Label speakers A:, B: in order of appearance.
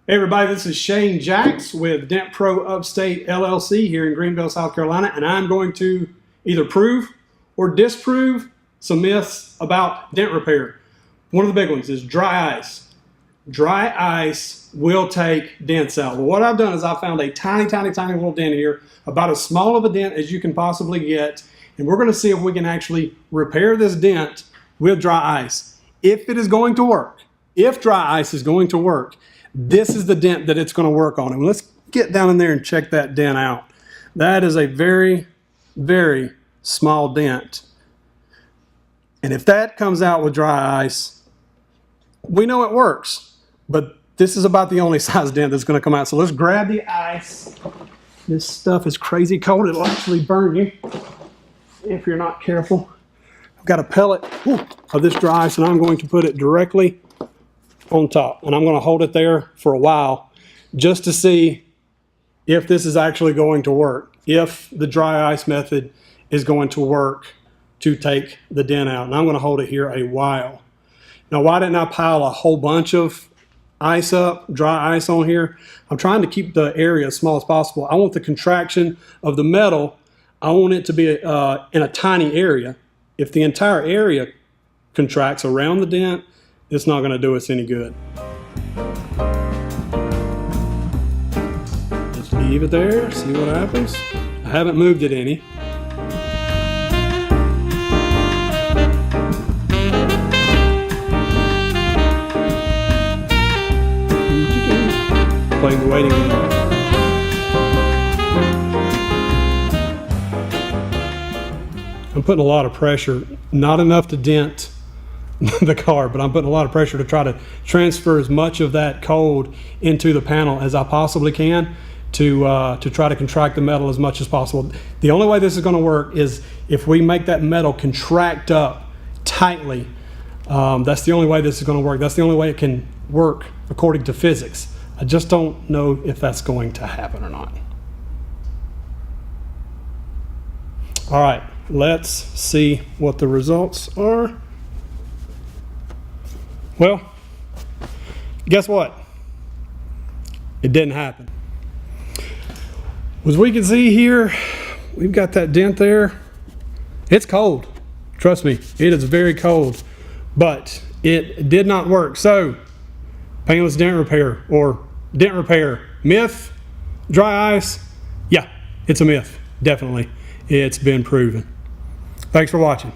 A: Hey everybody, this is Shane Jacks with Dent Pro Upstate LLC here in Greenville, South Carolina, and I'm going to either prove or disprove some myths about dent repair. One of the big ones is dry ice. Dry ice will take dents out. Well, what I've done is I found a tiny little dent here, about as small of a dent as you can possibly get, and we're going to see if we can actually repair this dent with dry ice. If it is going to work, if dry ice is going to work, this is the dent that it's going to work on. And let's get down in there and check that dent out. That is a very small dent. And if that comes out with dry ice, we know it works. But this is about the only size dent that's going to come out. So let's grab the ice. This stuff is crazy cold. It'll actually burn you if you're not careful. I've got a pellet of this dry ice, and I'm going to put it directly on top, and I'm going to hold it there for a while just to see if this is actually going to work, if the dry ice method is going to work to take the dent out. And I'm going to hold it here a while. Now, why didn't I pile a whole bunch of ice up, dry ice on here? I'm trying to keep the area as small as possible. I want the contraction of the metal, I want it to be in a tiny area. If the entire area contracts around the dent, it's not going to do us any good. Just leave it there, see what happens. I haven't moved it any. Playing the waiting game. I'm putting a lot of pressure, not enough to dent the car, but I'm putting a lot of pressure to try to transfer as much of that cold into the panel as I possibly can to try to contract the metal as much as possible. The only way this is going to work is if we make that metal contract up tightly. That's the only way this is going to work. That's the only way it can work according to physics. I just don't know if that's going to happen or not. All right, let's see what the results are. Well, guess what? It didn't happen. As we can see here, we've got that dent there. It's cold. Trust me, it is very cold, but it did not work. So, painless dent repair or dent repair, myth, dry ice, yeah, it's a myth, definitely. It's been proven. Thanks for watching.